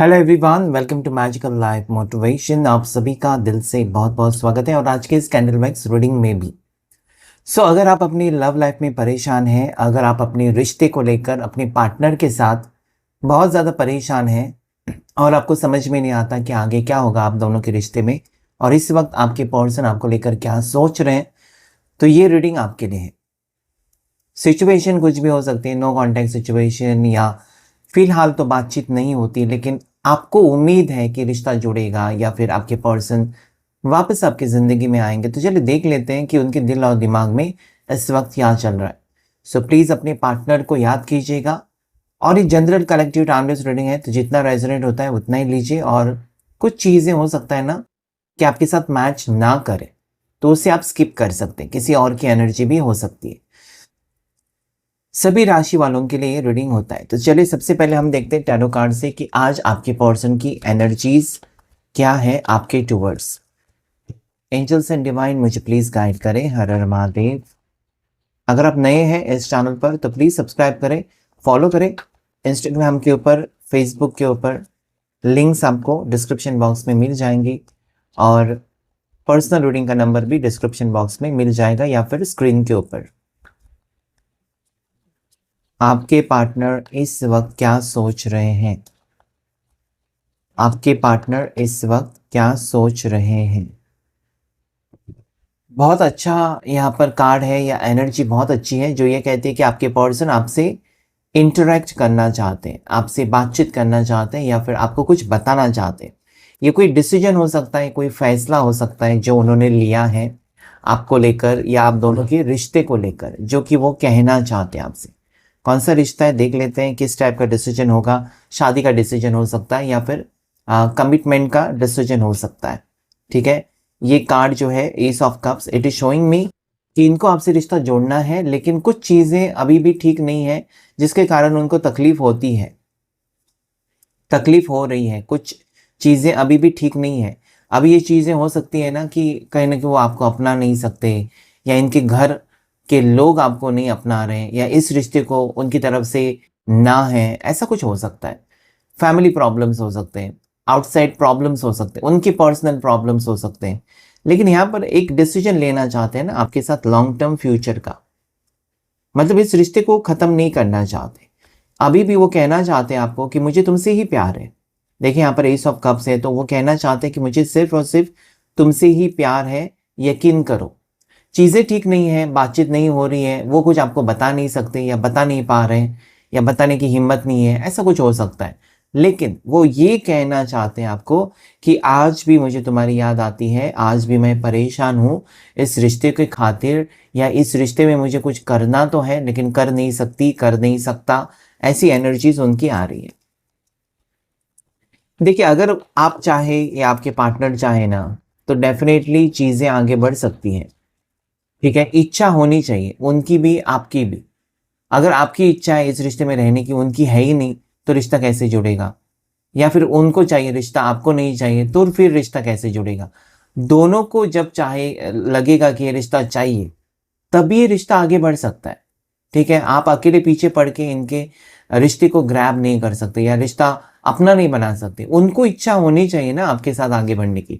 Hello everyone, welcome to magical life motivation. आप सभी का दिल से बहुत बहुत स्वागत है और आज के इस कैंडल मैक्स रीडिंग में भी। अगर आप अपनी लव लाइफ में परेशान हैं, अगर आप अपने रिश्ते को लेकर अपने पार्टनर के साथ बहुत ज़्यादा परेशान हैं और आपको समझ में नहीं आता कि आगे क्या होगा आप दोनों के रिश्ते में, और इस वक्त आपके पर्सन आपको लेकर क्या सोच रहे हैं, तो ये रीडिंग आपके लिए है। सिचुएशन कुछ भी हो सकती है, नो कॉन्टैक्ट सिचुएशन या फिलहाल तो बातचीत नहीं होती, लेकिन आपको उम्मीद है कि रिश्ता जुड़ेगा या फिर आपके पर्सन वापस आपकी ज़िंदगी में आएंगे। तो चलिए देख लेते हैं कि उनके दिल और दिमाग में इस वक्त क्या चल रहा है। प्लीज़ अपने पार्टनर को याद कीजिएगा। और ये जनरल कलेक्टिव टाइमलेस रीडिंग है, तो जितना रेजोनेट होता है उतना ही लीजिए। और कुछ चीज़ें हो सकता है ना कि आपके साथ मैच ना करे, तो उसे आप स्किप कर सकते हैं, किसी और की एनर्जी भी हो सकती है। सभी राशि वालों के लिए रीडिंग होता है। तो चलिए सबसे पहले हम देखते हैं टैरो कार्ड से कि आज आपके पर्सन की एनर्जीज क्या है आपके टूवर्ड्स। एंजल्स एंड डिवाइन मुझे प्लीज गाइड करें। हर हर महादेव। अगर आप नए हैं इस चैनल पर तो प्लीज सब्सक्राइब करें, फॉलो करें। इंस्टाग्राम के ऊपर, फेसबुक के ऊपर लिंक्स आपको डिस्क्रिप्शन बॉक्स में मिल जाएंगी और पर्सनल रीडिंग का नंबर भी डिस्क्रिप्शन बॉक्स में मिल जाएगा या फिर स्क्रीन के ऊपर। आपके पार्टनर इस वक्त क्या सोच रहे हैं? आपके पार्टनर इस वक्त क्या सोच रहे हैं? बहुत अच्छा यहाँ पर कार्ड है या एनर्जी बहुत अच्छी है, जो ये कहती है कि आपके पर्सन आपसे इंटरेक्ट करना चाहते हैं, आपसे बातचीत करना चाहते हैं या फिर आपको कुछ बताना चाहते हैं। ये कोई डिसीजन हो सकता है, कोई फैसला हो सकता है जो उन्होंने लिया है आपको लेकर या आप दोनों के रिश्ते को लेकर, जो कि वो कहना चाहते हैं आपसे। कौन सा रिश्ता है देख लेते हैं, किस टाइप का डिसीजन होगा। शादी का डिसीजन हो सकता है या फिर कमिटमेंट का डिसीजन हो सकता है। ठीक है, ये कार्ड जो है S of cups, it is showing me कि इनको आपसे रिश्ता जोड़ना है, लेकिन कुछ चीज़ें अभी भी ठीक नहीं है जिसके कारण उनको तकलीफ होती है, तकलीफ हो रही है। कुछ चीज़ें अभी भी ठीक नहीं है। अभी ये चीज़ें हो सकती है ना कि कहीं ना कहीं वो आपको अपना नहीं सकते, या इनके घर के लोग आपको नहीं अपना रहे हैं, या इस रिश्ते को उनकी तरफ से ना है, ऐसा कुछ हो सकता है। फैमिली प्रॉब्लम्स हो सकते हैं, आउटसाइड प्रॉब्लम्स हो सकते हैं, उनके पर्सनल प्रॉब्लम्स हो सकते हैं। लेकिन यहाँ पर एक डिसीजन लेना चाहते हैं ना आपके साथ लॉन्ग टर्म फ्यूचर का, मतलब इस रिश्ते को ख़त्म नहीं करना चाहते। अभी भी वो कहना चाहते हैं आपको कि मुझे तुमसे ही प्यार है। देखिए यहाँ पर एस ऑफ कप्स है, तो वो कहना चाहते हैं कि मुझे सिर्फ और सिर्फ तुमसे ही प्यार है, यकीन करो। चीज़ें ठीक नहीं है, बातचीत नहीं हो रही है, वो कुछ आपको बता नहीं सकते या बता नहीं पा रहे हैं या बताने की हिम्मत नहीं है, ऐसा कुछ हो सकता है। लेकिन वो ये कहना चाहते हैं आपको कि आज भी मुझे तुम्हारी याद आती है, आज भी मैं परेशान हूँ इस रिश्ते के खातिर, या इस रिश्ते में मुझे कुछ करना तो है लेकिन कर नहीं सकती, कर नहीं सकता, ऐसी एनर्जीज उनकी आ रही है। देखिए अगर आप चाहे या आपके पार्टनर चाहे ना, तो डेफिनेटली चीज़ें आगे बढ़ सकती हैं। ठीक है, इच्छा होनी चाहिए, उनकी भी आपकी भी। अगर आपकी इच्छा है इस रिश्ते में रहने की, उनकी है ही नहीं, तो रिश्ता कैसे जुड़ेगा? या फिर उनको चाहिए रिश्ता, आपको नहीं चाहिए, तो फिर रिश्ता कैसे जुड़ेगा? दोनों को जब चाहे लगेगा कि ये रिश्ता चाहिए, तभी ये रिश्ता आगे बढ़ सकता है। ठीक है, आप अकेले पीछे पड़ के इनके रिश्ते को ग्रैब नहीं कर सकते या रिश्ता अपना नहीं बना सकते। उनको इच्छा होनी चाहिए ना आपके साथ आगे बढ़ने की।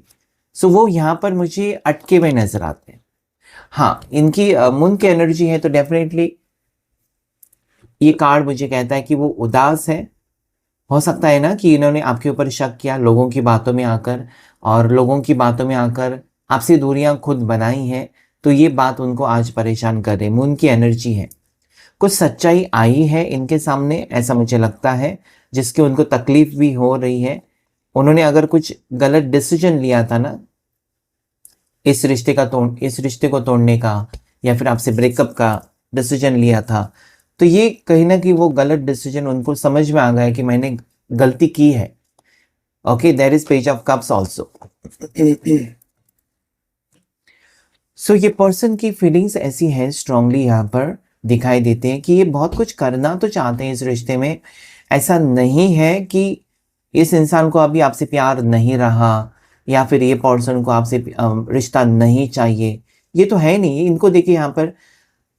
वो यहाँ पर मुझे अटके हुए नजर आते हैं। हाँ, इनकी मून की एनर्जी है, तो डेफिनेटली ये कार्ड मुझे कहता है कि वो उदास है। हो सकता है ना कि इन्होंने आपके ऊपर शक किया लोगों की बातों में आकर, और लोगों की बातों में आकर आपसे दूरियां खुद बनाई हैं, तो ये बात उनको आज परेशान कर रही है। मून की एनर्जी है, कुछ सच्चाई आई है इनके सामने, ऐसा मुझे लगता है, जिसकी उनको तकलीफ भी हो रही है। उन्होंने अगर कुछ गलत डिसीजन लिया था ना इस रिश्ते को तोड़ने का, या फिर आपसे ब्रेकअप का डिसीजन लिया था, तो ये कहीं ना कहीं वो गलत डिसीजन उनको समझ में आ गया कि मैंने गलती की है। Okay, there is page of cups also. ये पर्सन की फीलिंग्स ऐसी है, स्ट्रांगली यहाँ पर दिखाई देते हैं कि ये बहुत कुछ करना तो चाहते हैं इस रिश्ते में। ऐसा नहीं है कि इस इंसान को अभी आपसे प्यार नहीं रहा, या फिर ये पर्सन को आपसे रिश्ता नहीं चाहिए, ये तो है नहीं। इनको देखिए यहाँ पर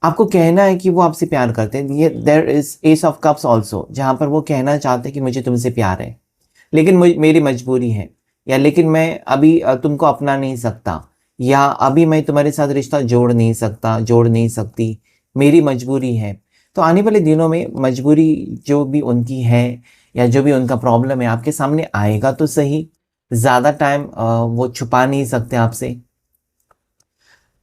आपको कहना है कि वो आपसे प्यार करते हैं। ये there is ace of cups also, जहाँ पर वो कहना चाहते हैं कि मुझे तुमसे प्यार है, लेकिन मेरी मजबूरी है, या लेकिन मैं अभी तुमको अपना नहीं सकता, या अभी मैं तुम्हारे साथ रिश्ता जोड़ नहीं सकता, जोड़ नहीं सकती, मेरी मजबूरी है। तो आने वाले दिनों में मजबूरी जो भी उनकी है या जो भी उनका प्रॉब्लम है आपके सामने आएगा तो सही, ज़्यादा टाइम वो छुपा नहीं सकते आपसे।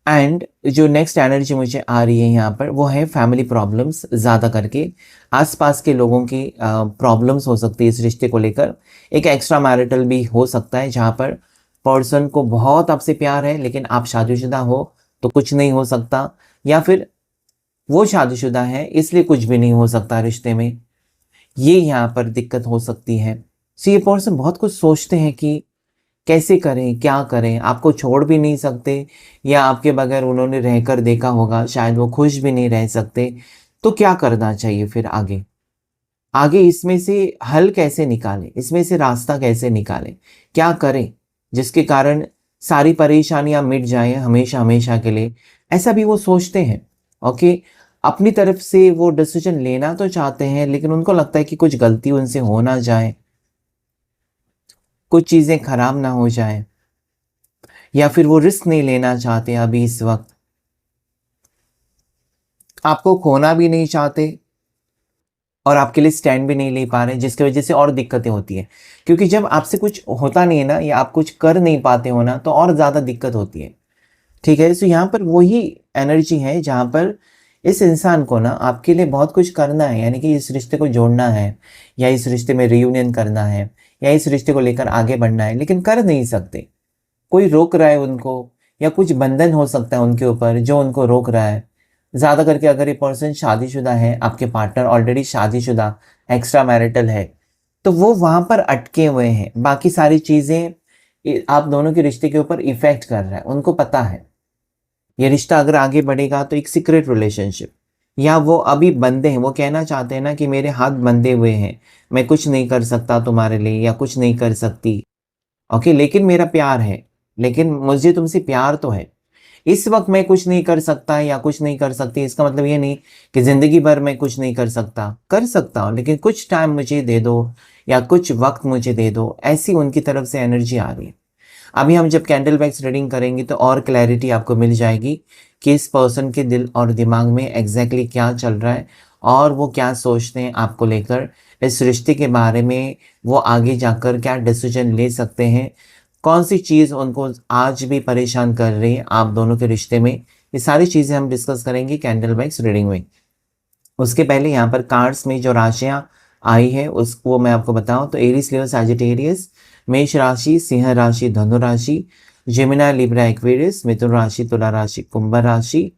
एंड जो नेक्स्ट एनर्जी मुझे आ रही है यहाँ पर वो है फैमिली प्रॉब्लम्स, ज़्यादा करके आसपास के लोगों की प्रॉब्लम्स हो सकती है इस रिश्ते को लेकर। एक एक्स्ट्रा मैरिटल भी हो सकता है जहाँ पर पर्सन को बहुत आपसे प्यार है लेकिन आप शादीशुदा हो तो कुछ नहीं हो सकता, या फिर वो शादीशुदा है इसलिए कुछ भी नहीं हो सकता रिश्ते में। ये यहाँ पर दिक्कत हो सकती है। सो ये पर्सन बहुत कुछ सोचते हैं कि कैसे करें, क्या करें, आपको छोड़ भी नहीं सकते, या आपके बगैर उन्होंने रहकर देखा होगा शायद वो खुश भी नहीं रह सकते। तो क्या करना चाहिए फिर आगे? आगे इसमें से हल कैसे निकालें? इसमें से रास्ता कैसे निकालें? क्या करें जिसके कारण सारी परेशानियाँ मिट जाएँ हमेशा-हमेशा के लिए? ऐसा भी वो सोचते हैं। ओके, अपनी तरफ से वो डिसीज़न लेना तो चाहते हैं लेकिन उनको लगता है कि कुछ गलती उनसे हो ना जाए, कुछ चीज़ें खराब ना हो जाएँ, या फिर वो रिस्क नहीं लेना चाहते अभी इस वक़्त। आपको खोना भी नहीं चाहते और आपके लिए स्टैंड भी नहीं ले पा रहे, जिसकी वज़ह से और दिक्कतें होती हैं। क्योंकि जब आपसे कुछ होता नहीं है ना, या आप कुछ कर नहीं पाते हो ना, तो और ज़्यादा दिक्कत होती है। ठीक है? सो यहाँ पर वही एनर्जी है जहाँ पर इस इंसान को ना आपके लिए बहुत कुछ करना है, यानी कि इस रिश्ते को जोड़ना है, या इस रिश्ते में रियूनियन करना है, या इस रिश्ते को लेकर आगे बढ़ना है, लेकिन कर नहीं सकते। कोई रोक रहा है उनको, या कुछ बंधन हो सकता है उनके ऊपर जो उनको रोक रहा है। ज़्यादा करके अगर ये पर्सन शादीशुदा है, आपके पार्टनर ऑलरेडी शादीशुदा, एक्स्ट्रा मैरिटल है, तो वो वहाँ पर अटके हुए हैं। बाकी सारी चीज़ें आप दोनों के रिश्ते के ऊपर इफ़ेक्ट कर रहा है, उनको पता है। ये रिश्ता अगर आगे बढ़ेगा तो एक सीक्रेट रिलेशनशिप, या वो अभी बंधे हैं, वो कहना चाहते हैं ना कि मेरे हाथ बंधे हुए हैं, मैं कुछ नहीं कर सकता तुम्हारे लिए या कुछ नहीं कर सकती। ओके, लेकिन मेरा प्यार है, लेकिन मुझे तुमसे प्यार तो है। इस वक़्त मैं कुछ नहीं कर सकता या कुछ नहीं कर सकती, इसका मतलब ये नहीं कि ज़िंदगी भर मैं कुछ नहीं कर सकता। कर सकता हूँ, लेकिन कुछ टाइम मुझे दे दो या कुछ वक़्त मुझे दे दो, ऐसी उनकी तरफ से एनर्जी आ रही है। अभी हम जब कैंडल वैक्स रीडिंग करेंगे तो और क्लैरिटी आपको मिल जाएगी कि इस पर्सन के दिल और दिमाग में एग्जैक्टली क्या चल रहा है, और वो क्या सोचते हैं आपको लेकर, इस रिश्ते के बारे में वो आगे जाकर क्या डिसीजन ले सकते हैं, कौन सी चीज़ उनको आज भी परेशान कर रही है आप दोनों के रिश्ते में। ये सारी चीज़ें हम डिस्कस करेंगे कैंडल वैक्स रीडिंग में। उसके पहले यहाँ पर कार्ड्स में जो राशियाँ आई है उसको मैं आपको बताऊँ तो एरीज, लियो, सैजिटेरियस, मेष राशि, सिंह राशि, धनु राशि, जेमिनी, लिब्रा, एक्वेरियस, मिथुन राशि, तुला राशि, कुंभ राशि,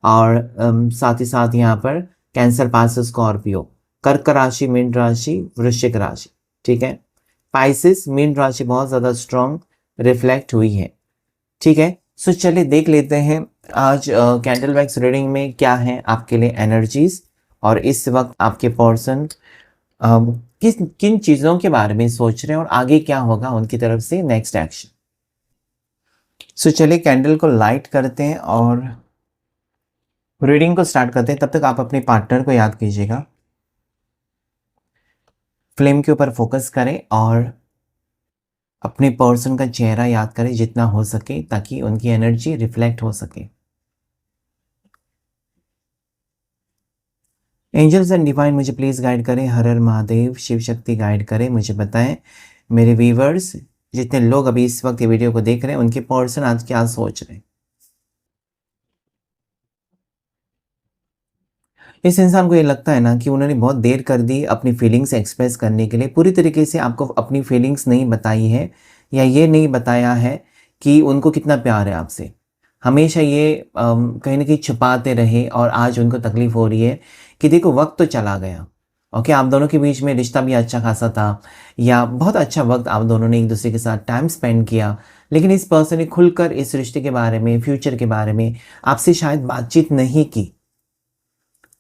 और साथ ही साथ यहाँ पर कैंसर, पास, स्कॉर्पियो, कर्क राशि, मीन राशि, वृश्चिक राशि। ठीक है, पाइसिस, मीन राशि बहुत ज़्यादा स्ट्रॉन्ग रिफ्लेक्ट हुई है। ठीक है, सो चलिए देख लेते हैं आज कैंडल वैक्स रीडिंग में क्या है आपके लिए एनर्जीज, और इस वक्त आपके पर्सन किस किन चीज़ों के बारे में सोच रहे हैं और आगे क्या होगा उनकी तरफ से नेक्स्ट एक्शन। सो चलिए कैंडल को लाइट करते हैं और रीडिंग को स्टार्ट करते हैं। तब तक आप अपने पार्टनर को याद कीजिएगा, फ्लेम के ऊपर फोकस करें और अपने पर्सन का चेहरा याद करें जितना हो सके, ताकि उनकी एनर्जी रिफ्लेक्ट हो सके। एंजल्स एंड डिवाइन मुझे प्लीज़ गाइड करें, हर हर महादेव, शिव शक्ति गाइड करें, मुझे बताएं मेरे व्यूवर्स जितने लोग अभी इस वक्त ये वीडियो को देख रहे हैं उनके पर्सन आज क्या सोच रहे हैं। इस इंसान को ये लगता है ना कि उन्होंने बहुत देर कर दी अपनी फीलिंग्स एक्सप्रेस करने के लिए, पूरी तरीके से आपको अपनी फीलिंग्स नहीं बताई है, या ये नहीं बताया है कि उनको कितना प्यार है आपसे। हमेशा ये कहीं ना कहीं छुपाते रहे, और आज उनको तकलीफ़ हो रही है कि देखो वक्त तो चला गया। ओके, आप दोनों के बीच में रिश्ता भी अच्छा खासा था, या बहुत अच्छा वक्त आप दोनों ने एक दूसरे के साथ टाइम स्पेंड किया, लेकिन इस पर्सन ने खुलकर इस रिश्ते के बारे में, फ्यूचर के बारे में आपसे शायद बातचीत नहीं की,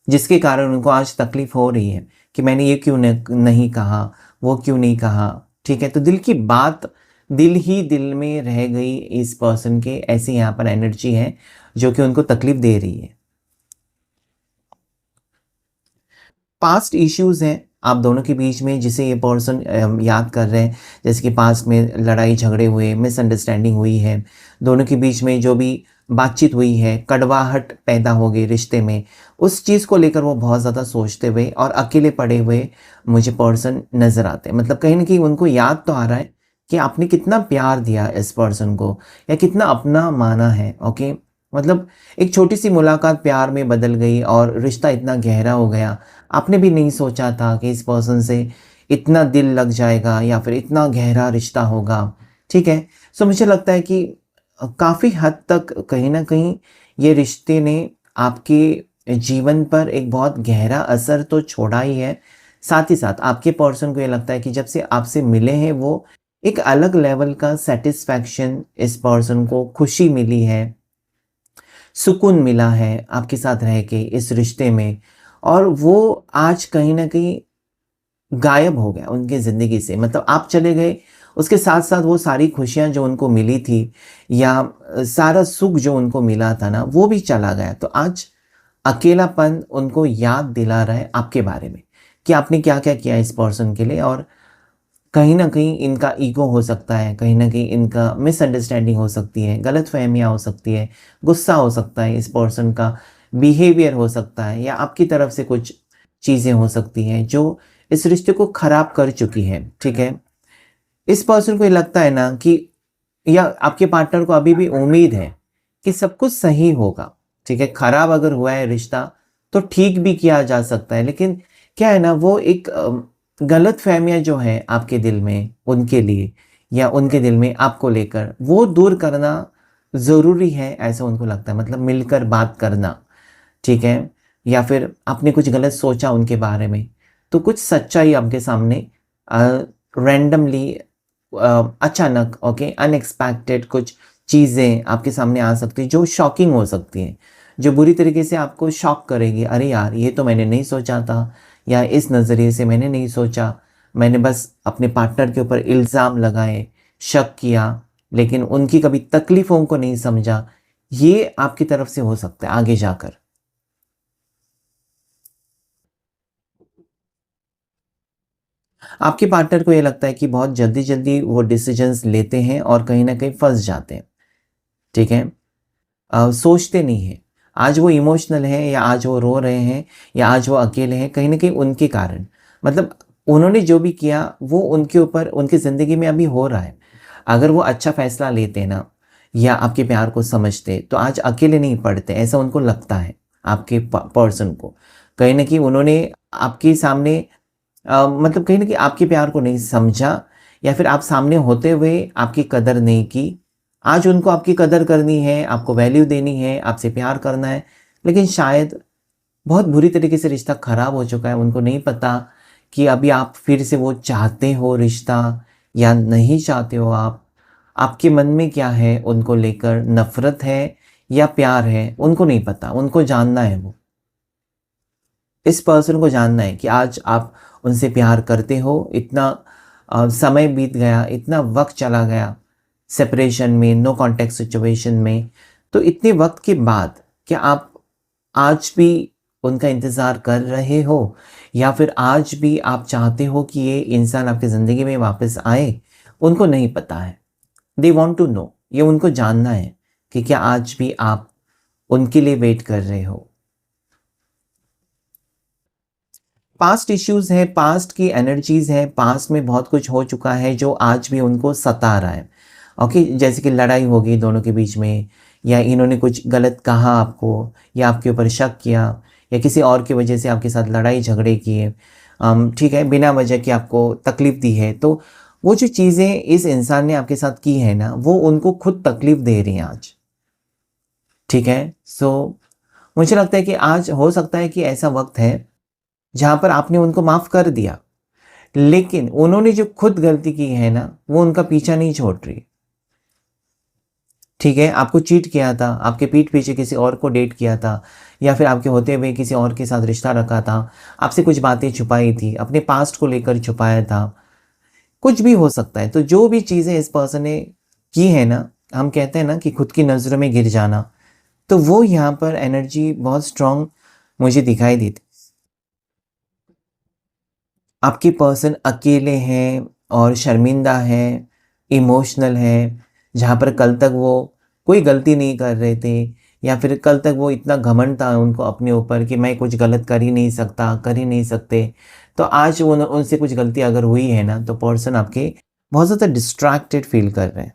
जिसके कारण उनको आज तकलीफ हो रही है कि मैंने ये क्यों नहीं कहा, वो क्यों नहीं कहा। ठीक है, तो दिल की बात दिल ही दिल में रह गई इस पर्सन के, ऐसी यहाँ पर एनर्जी है जो कि उनको तकलीफ दे रही है। पास्ट इश्यूज हैं आप दोनों के बीच में जिसे ये पर्सन याद कर रहे हैं, जैसे कि पास्ट में लड़ाई झगड़े हुए, मिसअंडरस्टैंडिंग हुई है, दोनों के बीच में जो भी बातचीत हुई है, कड़वाहट पैदा हो गई रिश्ते में, उस चीज़ को लेकर वो बहुत ज़्यादा सोचते हुए और अकेले पड़े हुए मुझे पर्सन नज़र आते हैं। मतलब कहीं न कहीं उनको याद तो आ रहा है कि आपने कितना प्यार दिया इस पर्सन को या कितना अपना माना है, ओके? मतलब एक छोटी-सी मुलाकात प्यार में बदल गई और रिश्ता इतना गहरा हो गया। आपने भी नहीं सोचा था कि इस पर्सन से इतना दिल लग जाएगा या फिर इतना गहरा रिश्ता होगा, ठीक है? सो मुझे लगता है कि काफ़ी हद तक कहीं न कहीं ये रिश्ते ने आपके जीवन पर एक बहुत गहरा असर तो छोड़ा ही है, साथ ही साथ आपके पर्सन को ये लगता है कि जब से आपसे मिले हैं वो एक अलग लेवल का सैटिस्फैक्शन इस पर्सन को खुशी मिली है, सुकून मिला है आपके साथ रह के इस रिश्ते में और वो आज कहीं न कहीं गायब हो गया उनकी ज़िंदगी से। मतलब आप चले गए, उसके साथ-साथ वो सारी खुशियाँ जो उनको मिली थी या सारा सुख जो उनको मिला था ना, वो भी चला गया। तो आज अकेलापन उनको याद दिला रहा है आपके बारे में, कि आपने क्या-क्या किया इस पर्सन के लिए और कहीं न कहीं इनका ईगो हो सकता है, कहीं न कहीं इनका मिसअंडरस्टैंडिंग हो सकती है, गलतफ़हमियाँ हो सकती है, गुस्सा हो सकता है, इस पर्सन का बिहेवियर हो सकता है या आपकी तरफ से कुछ चीज़ें हो सकती हैं जो इस रिश्ते को ख़राब कर चुकी हैं, ठीक है? इस पर्सन को ये लगता है ना कि या आपके पार्टनर को अभी भी उम्मीद है कि सब कुछ सही होगा, ठीक है? खराब अगर हुआ है रिश्ता तो ठीक भी किया जा सकता है, लेकिन क्या है ना वो एक गलतफ़हमियाँ जो हैं आपके दिल में उनके लिए या उनके दिल में आपको लेकर वो दूर करना ज़रूरी है, ऐसा उनको लगता है। मतलब मिलकर बात करना, ठीक है? या फिर आपने कुछ गलत सोचा उनके बारे में, तो कुछ सच्चाई आपके सामने अ, रैंडमली अचानक ओके अनएक्सपेक्टेड कुछ चीज़ें आपके सामने आ सकती हैं जो शॉकिंग हो सकती हैं, जो बुरी तरीके से आपको शॉक करेगी। अरे यार! ये तो मैंने नहीं सोचा था या इस नज़रिए से मैंने नहीं सोचा। मैंने बस अपने पार्टनर के ऊपर इल्ज़ाम लगाए, शक किया, लेकिन उनकी कभी तकलीफ़ों को नहीं समझा। ये आपकी तरफ से हो सकता है आगे जाकर। आपके पार्टनर को ये लगता है कि बहुत जल्दी-जल्दी वो डिसीज़न्स लेते हैं और कहीं न कहीं फँस जाते हैं, ठीक है? सोचते नहीं हैं। आज वो इमोशनल हैं या आज वो रो रहे हैं या आज वो अकेले हैं, कहीं न कहीं उनके कारण। मतलब उन्होंने जो भी किया वो उनके ऊपर उनकी ज़िंदगी में अभी हो रहा है। अगर वो अच्छा फ़ैसला लेते ना या आपके प्यार को समझते तो आज अकेले नहीं पड़ते, ऐसा उनको लगता है आपके पर्सन को। कहीं न कहीं उन्होंने आपके सामने मतलब कहीं न कहीं आपके प्यार को नहीं समझा या फिर आप सामने होते हुए आपकी कदर नहीं की। आज उनको आपकी कदर करनी है, आपको वैल्यू देनी है, आपसे प्यार करना है, लेकिन शायद बहुत बुरी तरीके से रिश्ता ख़राब हो चुका है। उनको नहीं पता कि अभी आप फिर से वो चाहते हो रिश्ता या नहीं चाहते हो आप। आपके मन में क्या है उनको लेकर, नफ़रत है या प्यार है, उनको नहीं पता, उनको जानना है वो। इस पर्सन को जानना है कि आज आप उनसे प्यार करते हो, इतना समय बीत गया, इतना वक़्त चला गया सेपरेशन में, नो कॉन्टैक्ट सिचुएशन में, तो इतने वक़्त के बाद क्या आप आज भी उनका इंतज़ार कर रहे हो या फिर आज भी आप चाहते हो कि ये इंसान आपकी ज़िंदगी में वापस आए? उनको नहीं पता है। दे वांट टू नो, ये उनको जानना है कि क्या आज भी आप उनके लिए वेट कर रहे हो। पास्ट इश्यूज़ हैं, पास्ट की एनर्जीज़ हैं, पास्ट में बहुत कुछ हो चुका है जो आज भी उनको सता रहा है। ओके, जैसे कि लड़ाई हो गई दोनों के बीच में या इन्होंने कुछ गलत कहा आपको या आपके ऊपर शक किया या किसी और की वजह से आपके साथ लड़ाई झगड़े किए, ठीक है, बिना वजह के आपको तकलीफ़ दी है। तो वो जो चीज़ें इस इंसान ने आपके साथ की है ना, वो उनको खुद तकलीफ़ दे रही हैं आज, ठीक है? सो मुझे लगता है कि आज हो सकता है कि ऐसा वक़्त है जहाँ पर आपने उनको माफ़ कर दिया, लेकिन उन्होंने जो खुद गलती की है ना, वो उनका पीछा नहीं छोड़ रही। ठीक है, आपको चीट किया था, आपके पीठ पीछे किसी और को डेट किया था या फिर आपके होते हुए किसी और के साथ रिश्ता रखा था, आपसे कुछ बातें छुपाई थी, अपने पास्ट को लेकर छुपाया था, कुछ भी हो सकता है। तो जो भी चीज़ें इस पर्सन ने की है ना, हम कहते हैं ना कि खुद की नज़रों में गिर जाना, तो वो यहाँ पर एनर्जी बहुत स्ट्रॉन्ग मुझे दिखाई दी थी। आपके पर्सन अकेले हैं और शर्मिंदा हैं, इमोशनल हैं, जहाँ पर कल तक वो कोई गलती नहीं कर रहे थे या फिर कल तक वो इतना घमंड था उनको अपने ऊपर कि मैं कुछ गलत कर ही नहीं सकता, कर ही नहीं सकते। तो आज उनसे कुछ गलती अगर हुई है ना, तो पर्सन आपके बहुत ज़्यादा डिस्ट्रैक्टेड फ़ील कर रहे हैं।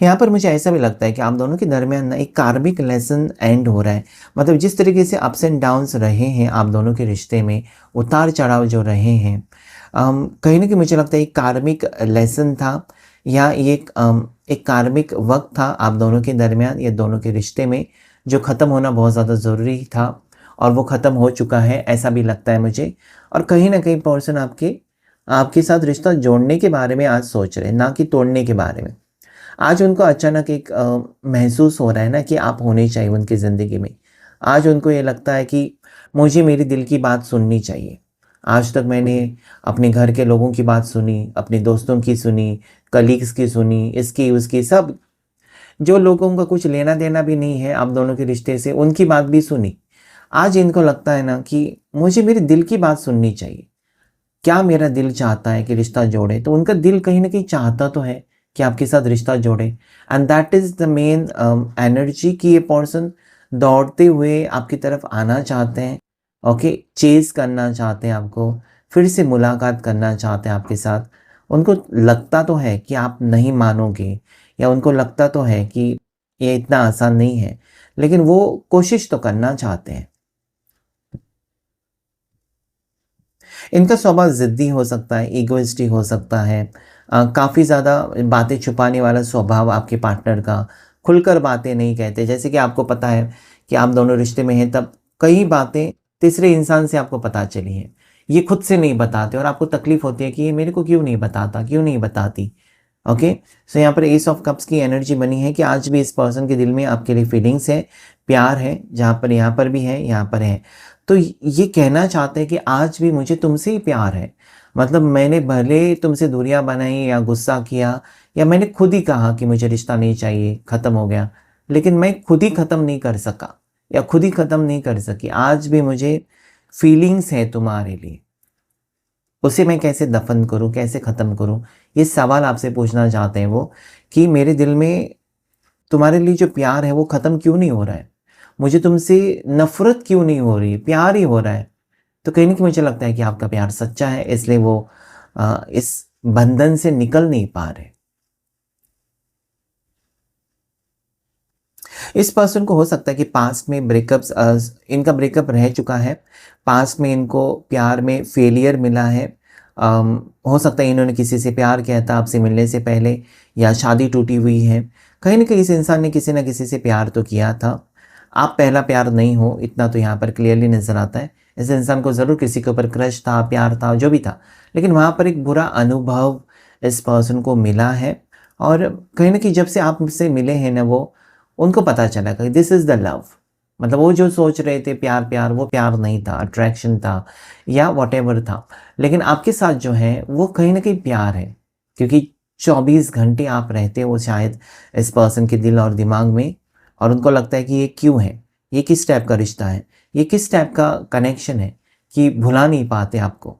यहाँ पर मुझे ऐसा भी लगता है कि आप दोनों के दरमियान ना एक कार्मिक लेसन एंड हो रहा है। मतलब जिस तरीके से अप्स एंड डाउन्स रहे हैं आप दोनों के रिश्ते में, उतार-चढ़ाव जो रहे हैं, कहीं न कहीं मुझे लगता है एक कार्मिक लेसन था या ये एक कार्मिक वक़्त था आप दोनों के दरमियान या दोनों के रिश्ते में, जो ख़त्म होना बहुत ज़्यादा ज़रूरी था और वो ख़त्म हो चुका है, ऐसा भी लगता है मुझे। और कहीं न कहीं पर्सन आपके आपके साथ रिश्ता जोड़ने के बारे में आज सोच रहे हैं, ना कि तोड़ने के बारे में। आज उनको अचानक एक महसूस हो रहा है ना कि आप होने चाहिए उनकी ज़िंदगी में। आज उनको ये लगता है कि मुझे मेरे दिल की बात सुननी चाहिए। आज तक मैंने अपने घर के लोगों की बात सुनी, अपने दोस्तों की सुनी, कलीग्स की सुनी, इसकी उसकी सब, जो लोगों का कुछ लेना-देना भी नहीं है आप दोनों के रिश्ते से, उनकी बात भी सुनी। आज इनको लगता है ना कि मुझे मेरे दिल की बात सुननी चाहिए। क्या मेरा दिल चाहता है कि रिश्ता जोड़े? तो उनका दिल कहीं न कहीं चाहता तो है कि आपके साथ रिश्ता जोड़े, and that is the main energy कि ये पर्सन दौड़ते हुए आपकी तरफ आना चाहते हैं, ओके? चेज़ करना चाहते हैं आपको, फिर से मुलाकात करना चाहते हैं आपके साथ। उनको लगता तो है कि आप नहीं मानोगे या उनको लगता तो है कि ये इतना आसान नहीं है, लेकिन वो कोशिश तो करना चाहते हैं। इनका स्वभाव ज़िद्दी हो सकता है, इगोइस्टिक हो सकता है। काफ़ी ज़्यादा बातें छुपाने वाला स्वभाव आपके पार्टनर का, खुलकर बातें नहीं कहते। जैसे कि आपको पता है कि आप दोनों रिश्ते में हैं, तब कई बातें तीसरे इंसान से आपको पता चली हैं। ये खुद से नहीं बताते और आपको तकलीफ़ होती है कि ये मेरे को क्यों नहीं बताता, क्यों नहीं बताती? ओके? सो यहाँ पर एस ऑफ कप्स की एनर्जी बनी है कि आज भी इस पर्सन के दिल में आपके लिए फीलिंग्स है, प्यार है, जहाँ पर यहाँ पर भी है, यहाँ पर है। तो ये कहना चाहते हैं कि आज भी मुझे तुमसे ही प्यार है। मतलब मैंने भले तुमसे दूरियाँ बनाई या गुस्सा किया या मैंने खुद ही कहा कि मुझे रिश्ता नहीं चाहिए, ख़त्म हो गया। लेकिन मैं खुद ही ख़त्म नहीं कर सका या खुद ही ख़त्म नहीं कर सकी। आज भी मुझे फीलिंग्स है तुम्हारे लिए। उसे मैं कैसे दफ़न करूँ, कैसे ख़त्म करूँ? ये सवाल आपसे पूछना चाहते हैं वो कि मेरे दिल में तुम्हारे लिए जो प्यार है वो ख़त्म क्यों नहीं हो रहा है? मुझे तुमसे नफ़रत क्यों नहीं हो रही? प्यार ही हो रहा है। तो कहीं न कहीं मुझे लगता है कि आपका प्यार सच्चा है, इसलिए वो इस बंधन से निकल नहीं पा रहे। इस पर्सन को हो सकता है कि पास्ट में इनका ब्रेकअप रह चुका है। पास्ट में इनको प्यार में फेलियर मिला है। हो सकता है इन्होंने किसी से प्यार किया था आपसे मिलने से पहले या शादी टूटी हुई है। कहीं न कहीं इस इंसान ने किसी न किसी से प्यार तो किया था। आप पहला प्यार नहीं हो, इतना तो यहाँ पर क्लियरली नज़र आता है। इस इंसान को ज़रूर किसी के ऊपर क्रश था, प्यार था, जो भी था। लेकिन वहाँ पर एक बुरा अनुभव इस पर्सन को मिला है और कहीं न कहीं जब से आप मुझसे मिले हैं ना वो, उनको पता चला कि दिस इज़ द लव। मतलब वो जो सोच रहे थे प्यार प्यार, वो प्यार नहीं था, अट्रैक्शन था या व्हाटएवर था। लेकिन आपके साथ जो है वो कहीं न कहीं प्यार है, क्योंकि 24 घंटे आप रहते हो शायद इस पर्सन के दिल और दिमाग में और उनको लगता है कि ये क्यों है? ये किस टाइप का रिश्ता है? ये किस टाइप का कनेक्शन है कि भुला नहीं पाते आपको?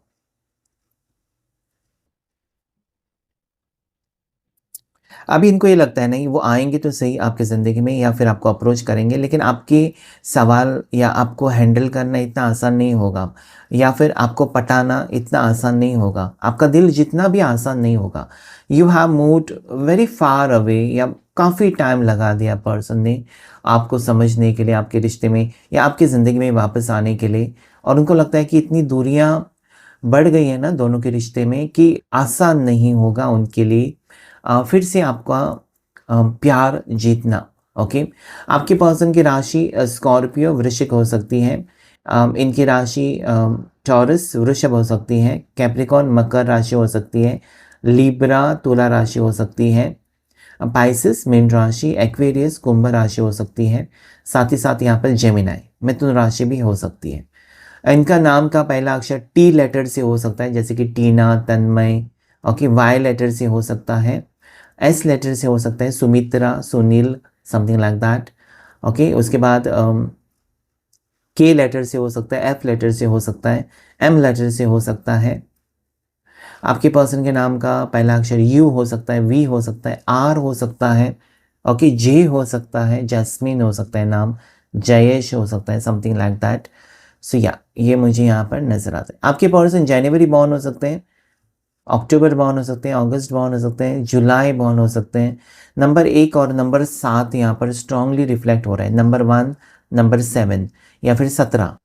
अभी इनको ये लगता है नहीं, वो आएँगे तो सही आपकी ज़िंदगी में या फिर आपको अप्रोच करेंगे, लेकिन आपके सवाल या आपको हैंडल करना इतना आसान नहीं होगा या फिर आपको पटाना इतना आसान नहीं होगा। आपका दिल जितना भी आसान नहीं होगा। You have moved very far away या काफ़ी टाइम लगा दिया पर्सन ने आपको समझने के लिए, आपके रिश्ते में या आपकी ज़िंदगी में वापस आने के लिए, और उनको लगता है कि इतनी दूरियाँ बढ़ गई हैं ना दोनों के रिश्ते में कि आसान नहीं होगा उनके लिए फिर से आपका प्यार जीतना। ओके? आपके पर्सन की राशि स्कॉर्पियो वृश्चिक हो सकती है। इनकी राशि टॉरस वृषभ हो सकती है। कैप्रिकॉर्न मकर राशि हो सकती है। लिब्रा तुला राशि हो सकती है। पाइसेस मीन राशि, एक्वेरियस कुंभ राशि हो सकती है। साथ ही साथ यहाँ पर जेमिनाई मिथुन राशि भी हो सकती है। इनका नाम का पहला अक्षर टी लेटर से हो सकता है, जैसे कि टीना, तन्मय। ओके, वाई लेटर से हो सकता है, एस लेटर से हो सकता है, Sumitra, Sunil, something like that. Okay, उसके बाद के लेटर से हो सकता है, एफ लेटर से हो सकता है, एम लेटर से हो सकता है। आपके पर्सन के नाम का पहला अक्षर यू हो सकता है, वी हो सकता है, आर हो सकता है, ओके, जे हो सकता है, जैस्मिन हो सकता है नाम, जयेश हो सकता है, समथिंग लाइक दैट। सो या ये मुझे यहाँ पर नजर आता है। आपके पर्सन जनवरी बॉर्न हो सकते हैं, अक्टूबर बॉर्न हो सकते हैं, अगस्त बॉर्न हो सकते हैं, जुलाई बॉर्न हो सकते हैं। नंबर 1 और नंबर 7 यहाँ पर स्ट्रांगली रिफ्लेक्ट हो रहा है, नंबर 1, नंबर 7 या फिर 17।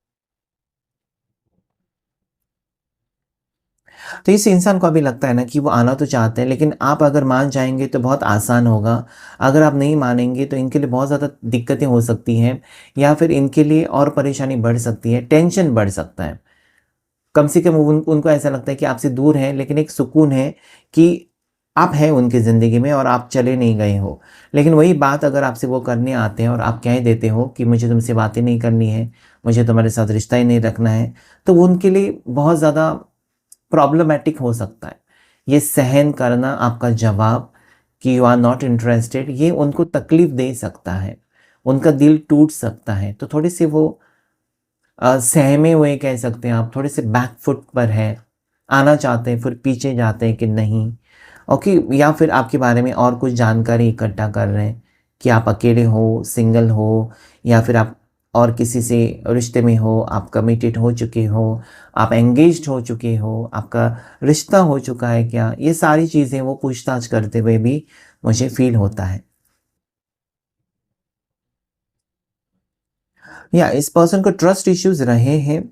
तो इस इंसान को अभी लगता है ना कि वो आना तो चाहते हैं, लेकिन आप अगर मान जाएँगे तो बहुत आसान होगा। अगर आप नहीं मानेंगे तो इनके लिए बहुत ज़्यादा दिक्कतें हो सकती हैं, या फिर इनके लिए और परेशानी बढ़ सकती है, टेंशन बढ़ सकता है। कम से कम उनको ऐसा लगता है कि आपसे दूर हैं, लेकिन एक सुकून है कि आप हैं उनकी ज़िंदगी में और आप चले नहीं गए हो। लेकिन वही बात अगर आपसे वो करने आते हैं और आप कह देते हो कि मुझे तुमसे बातें नहीं करनी है, मुझे तुम्हारे साथ रिश्ता ही नहीं रखना है, तो वो उनके लिए बहुत ज़्यादा प्रॉब्लमैटिक हो सकता है। ये सहन करना आपका जवाब कि यू आर नॉट इंटरेस्टेड, ये उनको तकलीफ़ दे सकता है, उनका दिल टूट सकता है। तो थोड़े से वो सहमे हुए कह सकते हैं आप, थोड़े से बैक फुट पर है, आना चाहते हैं फिर पीछे जाते हैं कि नहीं, ओके। या फिर आपके बारे में और कुछ जानकारी इकट्ठा कर रहे हैं कि आप अकेले हो, सिंगल हो, या फिर आप और किसी से रिश्ते में हो, आप कमिटेड हो चुके हो, आप एंगेज्ड हो चुके हो, आपका रिश्ता हो चुका है क्या, ये सारी चीज़ें वो पूछताछ करते हुए भी मुझे फील होता है। या इस पर्सन को ट्रस्ट इश्यूज रहे हैं,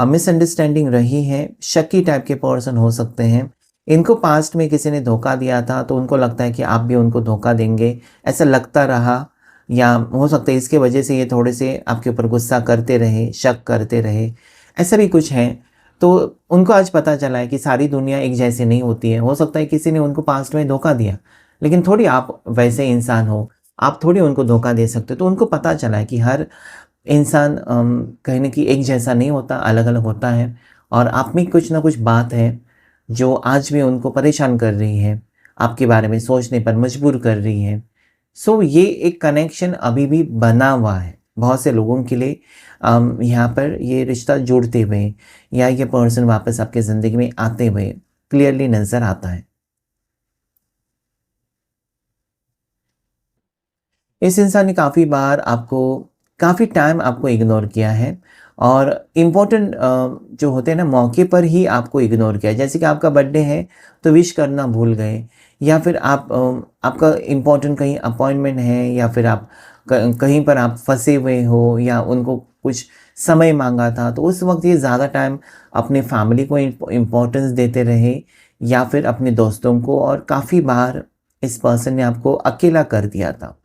मिसअंडरस्टैंडिंग रही है, शकी टाइप के पर्सन हो सकते हैं। इनको पास्ट में किसी ने धोखा दिया था तो उनको लगता है कि आप भी उनको धोखा देंगे, ऐसा लगता रहा। या हो सकता है इसके वजह से ये थोड़े से आपके ऊपर गुस्सा करते रहे, शक करते रहे, ऐसा भी कुछ है। तो उनको आज पता चला है कि सारी दुनिया एक जैसी नहीं होती है। हो सकता है किसी ने उनको पास्ट में धोखा दिया, लेकिन थोड़ी आप वैसे इंसान हो, आप थोड़ी उनको धोखा दे सकते हो। तो उनको पता चला है कि हर इंसान कहीं न कहीं एक जैसा नहीं होता, अलग-अलग होता है, और आप में कुछ ना कुछ बात है, जो आज भी उनको परेशान कर रही है, आपके बारे में सोचने पर मजबूर कर रही है। सो ये एक कनेक्शन अभी भी बना हुआ है, बहुत से लोगों के लिए यहाँ पर ये रिश्ता जुड़ते हुए या ये पर्सन वापस आपकी ज़िंदगी में आते हुए क्लियरली नज़र आता है। इस इंसान ने काफ़ी टाइम आपको इग्नोर किया है, और इम्पोर्टेंट जो होते हैं ना मौके पर ही आपको इग्नोर किया है। जैसे कि आपका बर्थडे है तो विश करना भूल गए, या फिर आपका इम्पोर्टेंट कहीं अपॉइंटमेंट है, या फिर आप कहीं पर आप फंसे हुए हो, या उनको कुछ समय मांगा था, तो उस वक्त ये ज़्यादा टाइम अपने फैमिली को इम्पोर्टेंस देते रहे, या फिर अपने दोस्तों को, और काफ़ी बार इस पर्सन ने आपको अकेला कर दिया था।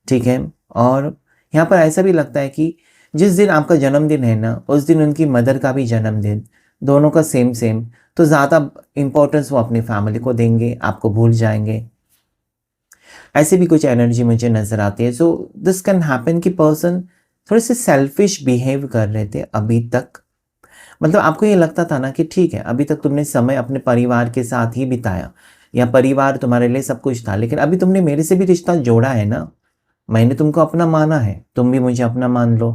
ठीक है? और यहाँ पर ऐसा भी लगता है कि जिस दिन आपका जन्मदिन है ना, उस दिन उनकी मदर का भी जन्मदिन, दोनों का सेम-सेम, तो ज़्यादा इम्पोर्टेंस वो अपनी फैमिली को देंगे, आपको भूल जाएँगे। ऐसी भी कुछ एनर्जी मुझे नज़र आती है। सो दिस कैन हैपन कि पर्सन थोड़े-से सेल्फिश बिहेव कर रहे थे अभी तक। मतलब आपको ये लगता था ना कि ठीक है, अभी तक तुमने समय अपने परिवार के साथ ही बिताया, या परिवार तुम्हारे लिए सब कुछ था, लेकिन अभी तुमने मेरे से भी रिश्ता जोड़ा है ना। मैंने तुमको अपना माना है, तुम भी मुझे अपना मान लो।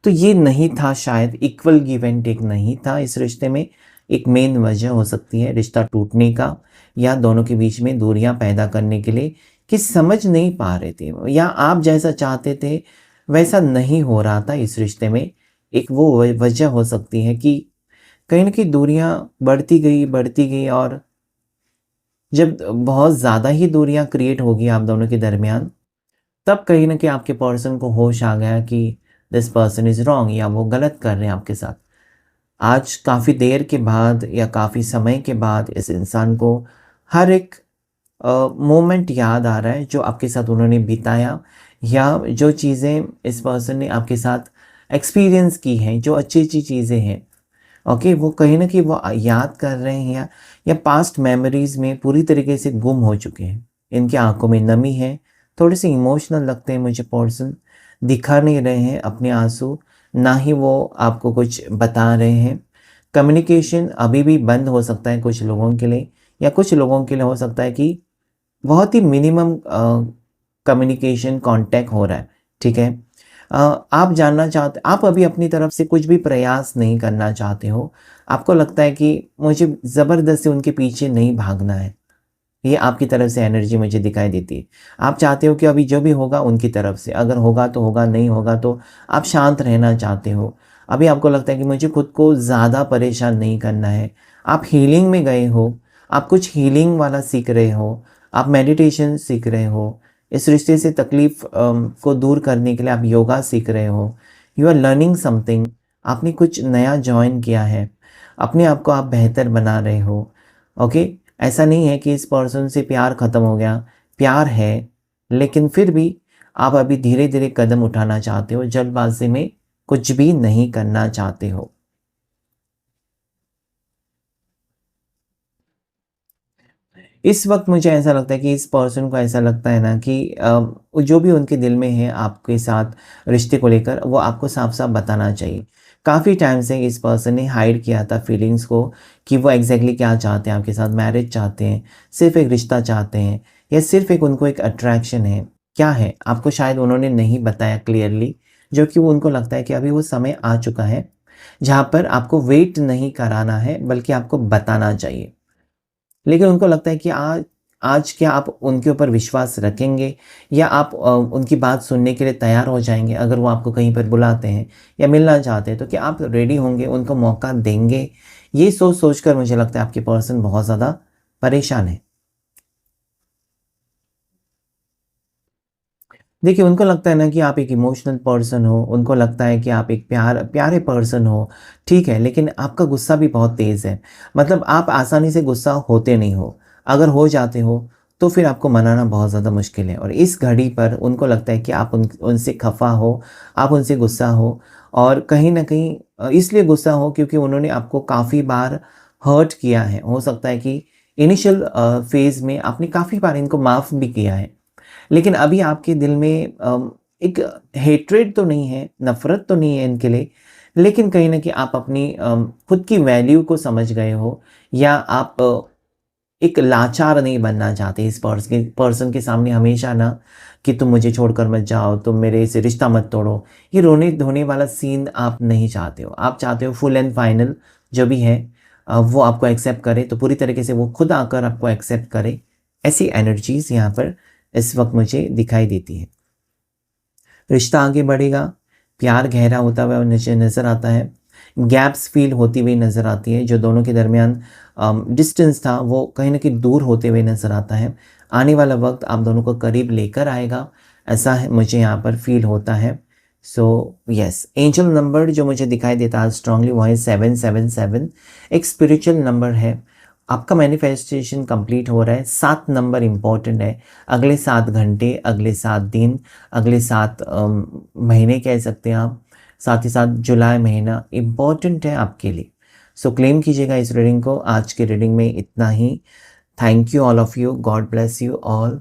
तो ये नहीं था, शायद इक्वल गिव एंड टेक नहीं था इस रिश्ते में। एक मेन वजह हो सकती है रिश्ता टूटने का, या दोनों के बीच में दूरियां पैदा करने के लिए, कि समझ नहीं पा रहे थे, या आप जैसा चाहते थे वैसा नहीं हो रहा था इस रिश्ते में। एक वो वजह हो सकती है कि कहीं न कहीं दूरियां बढ़ती गई, और जब बहुत ज़्यादा ही दूरियां क्रिएट होगी आप दोनों के दरमियान, तब कहीं न कहीं आपके पर्सन को होश आ गया कि दिस पर्सन इज़ रॉन्ग, या वो गलत कर रहे हैं आपके साथ। आज काफ़ी देर के बाद या काफ़ी समय के बाद इस इंसान को हर एक मोमेंट याद आ रहा है जो आपके साथ उन्होंने बिताया, या जो चीज़ें इस पर्सन ने आपके साथ एक्सपीरियंस की हैं, जो अच्छी-अच्छी चीज़ें हैं। ओके, वो कहीं न कहीं वो याद कर रहे हैं, या पास्ट मेमोरीज़ में पूरी तरीके से गुम हो चुके हैं। इनकी आँखों में नमी है, थोड़े-से इमोशनल लगते हैं मुझे पर्सन, दिखा नहीं रहे हैं अपने आँसू, ना ही वो आपको कुछ बता रहे हैं। कम्युनिकेशन अभी भी बंद हो सकता है कुछ लोगों के लिए, या कुछ लोगों के लिए हो सकता है कि बहुत ही मिनिमम कम्युनिकेशन कॉन्टैक्ट हो रहा है, ठीक है? आप जानना चाहते, आप अभी अपनी तरफ से कुछ भी प्रयास नहीं करना चाहते हो। आपको लगता है कि मुझे ज़बरदस्ती उनके पीछे नहीं भागना है। ये आपकी तरफ से एनर्जी मुझे दिखाई देती है। आप चाहते हो कि अभी जो भी होगा उनकी तरफ से, अगर होगा तो होगा, नहीं होगा तो आप शांत रहना चाहते हो। अभी आपको लगता है कि मुझे खुद को ज़्यादा परेशान नहीं करना है। आप हीलिंग में गए हो, आप कुछ हीलिंग वाला सीख रहे हो, आप मेडिटेशन सीख रहे हो। इस रिश्ते से तकलीफ़ को दूर करने के लिए आप योगा सीख रहे हो। यू आर लर्निंग समथिंग, आपने कुछ नया जॉइन किया है। अपने आप को आप बेहतर बना रहे हो। ओके? ऐसा नहीं है कि इस पर्सन से प्यार ख़त्म हो गया, प्यार है, लेकिन फिर भी आप अभी धीरे-धीरे कदम उठाना चाहते हो, जल्दबाज़ी में कुछ भी नहीं करना चाहते हो। इस वक़्त मुझे ऐसा लगता है कि इस पर्सन को ऐसा लगता है ना कि जो भी उनके दिल में है आपके साथ रिश्ते को लेकर, वो आपको साफ-साफ बताना चाहिए। काफ़ी टाइम से इस पर्सन ने हाइड किया था फीलिंग्स को कि वो एग्ज़ैक्टली क्या चाहते हैं आपके साथ, मैरिज चाहते हैं, सिर्फ़ एक रिश्ता चाहते हैं या सिर्फ़ एक उनको एक अट्रैक्शन है, क्या है? आपको शायद उन्होंने नहीं बताया क्लियरली, जो कि वो उनको लगता है कि अभी वो समय आ चुका है, जहाँ पर आपको वेट नहीं कराना है, बल्कि आपको बताना चाहिए। लेकिन उनको लगता है कि आज आज क्या आप उनके ऊपर विश्वास रखेंगे या आप उनकी बात सुनने के लिए तैयार हो जाएँगे अगर वो आपको कहीं पर बुलाते हैं या मिलना चाहते हैं, तो क्या आप रेडी होंगे, उनको मौका देंगे? ये सोच-सोच कर मुझे लगता है आपके पर्सन बहुत ज़्यादा परेशान है। देखिए, उनको लगता है ना कि आप एक इमोशनल पर्सन हो, उनको लगता है कि आप एक प्यारे पर्सन हो, ठीक है, लेकिन आपका गुस्सा भी बहुत तेज़ है। मतलब आप आसानी से गुस्सा होते नहीं हो, अगर हो जाते हो, तो फिर आपको मनाना बहुत ज़्यादा मुश्किल है और इस घड़ी पर उनको लगता है कि आप उनसे खफ़ा हो, आप उनसे गुस्सा हो और कहीं न कहीं इसलिए गुस्सा हो क्योंकि उन्होंने आपको काफ़ी बार हर्ट किया है। हो सकता है कि इनिशियल फ़ेज़ में आपने काफ़ी बार इनको माफ़ भी किया है। लेकिन अभी आपके दिल में एक हेट्रेड तो नहीं है, नफ़रत तो नहीं है इनके लिए, लेकिन कहीं न कहीं आप अपनी खुद की वैल्यू को समझ गए हो या आप एक लाचार नहीं बनना चाहते इस पर्सन के सामने हमेशा ना कि तुम मुझे छोड़कर मत जाओ, तुम मेरे से रिश्ता मत तोड़ो। ये रोने-धोने वाला सीन आप नहीं चाहते हो। आप चाहते हो फुल एंड फाइनल जो भी है वो आपको एक्सेप्ट करे, तो पूरी तरीके से वो खुद आकर आपको एक्सेप्ट करे। ऐसी एनर्जीज़ यहाँ पर इस वक़्त मुझे दिखाई देती है। रिश्ता आगे बढ़ेगा, प्यार गहरा होता हुआ मुझे नज़र आता है। गैप्स फ़ील होती हुई नज़र आती है, जो दोनों के दरमियान डिस्टेंस था वो कहीं न कहीं दूर होते हुए नज़र आता है। आने वाला वक़्त आप दोनों को करीब लेकर आएगा, ऐसा है मुझे यहाँ पर फ़ील होता है। सो येस, एंजल नंबर जो मुझे दिखाई देता है स्ट्रांगली वो है 777, एक स्पिरिचुअल नंबर है। आपका मैनिफेस्टेशन कंप्लीट हो रहा है, 7 नंबर इम्पोर्टेंट है। अगले 7 घंटे, अगले 7 दिन, अगले 7 महीने कह सकते हैं आप, साथ ही साथ जुलाई महीना इम्पोर्टेंट है आपके लिए। सो क्लेम कीजिएगा इस रीडिंग को। आज की रीडिंग में इतना ही। Thank you all of you, God bless you all.